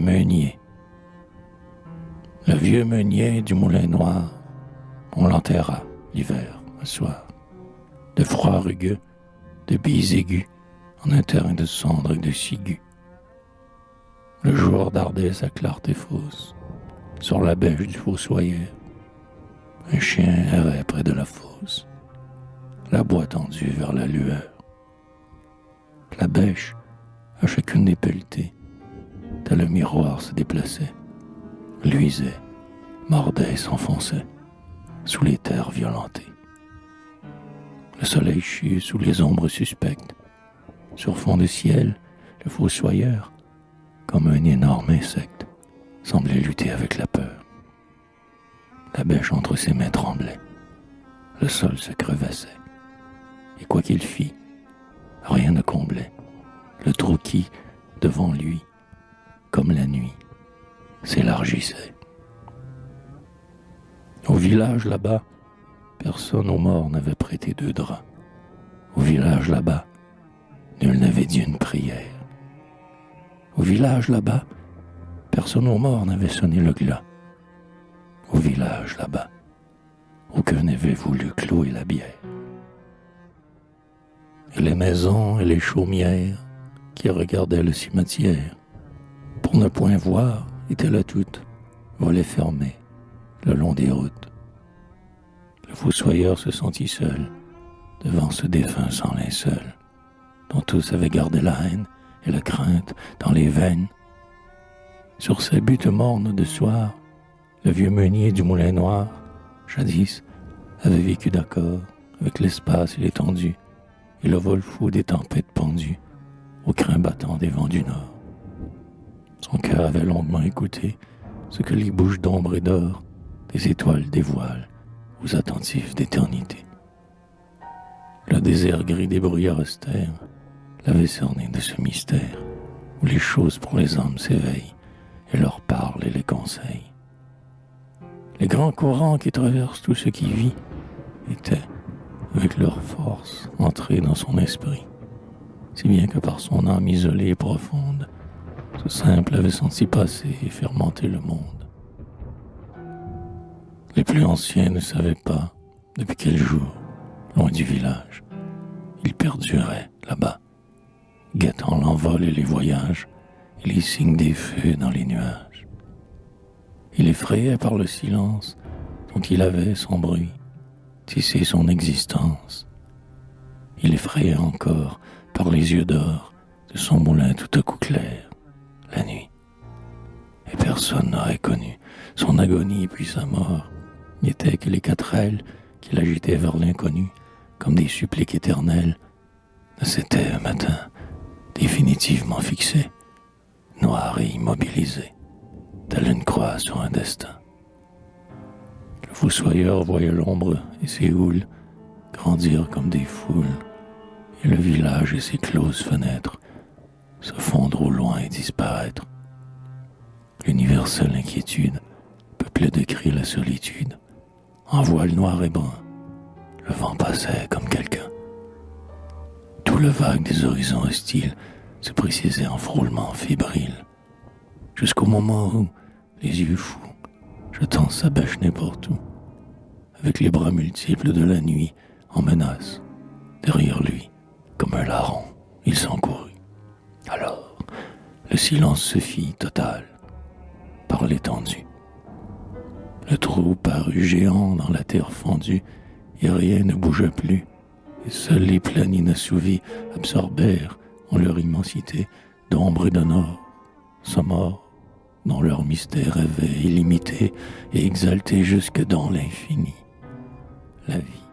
meunier. Le vieux meunier du Moulin Noir, on l'enterra l'hiver, un soir, de froid rugueux, de bises aiguës, en un terrain de cendres et de ciguës. Le jour dardait sa clarté fausse sur la bêche du fossoyeur. Un chien errait près de la fosse, la boîte tendue vers la lueur. La bêche, à chacune des pelletées, tel le miroir se déplaçait, luisait, mordait et s'enfonçait sous les terres violentées. Le soleil chut sous les ombres suspectes. Sur fond de ciel, le fossoyeur, comme un énorme insecte, semblait lutter avec la peur. La bêche entre ses mains tremblait. Le sol se crevassait. Et quoi qu'il fît, rien ne comblait le trou qui, devant lui, comme la nuit, s'élargissait. Au village là-bas, personne aux morts n'avait prêté 2 draps. Au village là-bas, nul n'avait dit une prière. Au village là-bas, personne aux morts n'avait sonné le glas. Au village là-bas, aucun n'avait voulu clouer la bière. Et les maisons et les chaumières qui regardaient le cimetière, pour ne point voir, étaient là toutes, volets fermés, le long des routes. Le fossoyeur se sentit seul, devant ce défunt sans linceul, dont tous avaient gardé la haine et la crainte dans les veines. Sur ces buttes mornes de soir, le vieux meunier du Moulin Noir, jadis, avait vécu d'accord avec l'espace et l'étendue, et le vol fou des tempêtes pendues, au crin battant des vents du nord. Son cœur avait longuement écouté ce que les bouches d'ombre et d'or des étoiles dévoilent aux attentifs d'éternité. Le désert gris des brouillards austères l'avait cerné de ce mystère où les choses pour les hommes s'éveillent et leur parlent et les conseillent. Les grands courants qui traversent tout ce qui vit étaient, avec leur force, entrés dans son esprit, si bien que par son âme isolée et profonde, tout simple avait senti passer et fermenter le monde. Les plus anciens ne savaient pas depuis quel jour, loin du village, il perdurait là-bas, guettant l'envol et les voyages et les signes des feux dans les nuages. Il effrayait par le silence dont il avait, sans bruit, tissé son existence. Il effrayait encore par les yeux d'or de son moulin tout à coup clair, la nuit. Et personne n'aurait connu son agonie puis sa mort, n'était que les 4 ailes qui l'agitaient vers l'inconnu, comme des suppliques éternelles, ne s'étaient un matin définitivement fixées, noires et immobilisées, telle une croix sur un destin. Le fossoyeur voyait l'ombre et ses houles grandir comme des foules, et le village et ses closes fenêtres se fondre au loin et disparaître. L'universelle inquiétude peuplait de cris la solitude. En voile noir et brun, le vent passait comme quelqu'un. Tout le vague des horizons hostiles se précisait en frôlement fébrile, jusqu'au moment où, les yeux fous, jetant sa bêche n'importe où, avec les bras multiples de la nuit en menace, derrière lui, comme un larron, il s'encourut. Alors, le silence se fit total, par l'étendue. Le trou parut géant dans la terre fendue, et rien ne bougea plus, et seuls les plaines inassouvies absorbèrent en leur immensité d'ombre et de nord, sa mort, dont leur mystère avait illimité et exalté jusque dans l'infini la vie.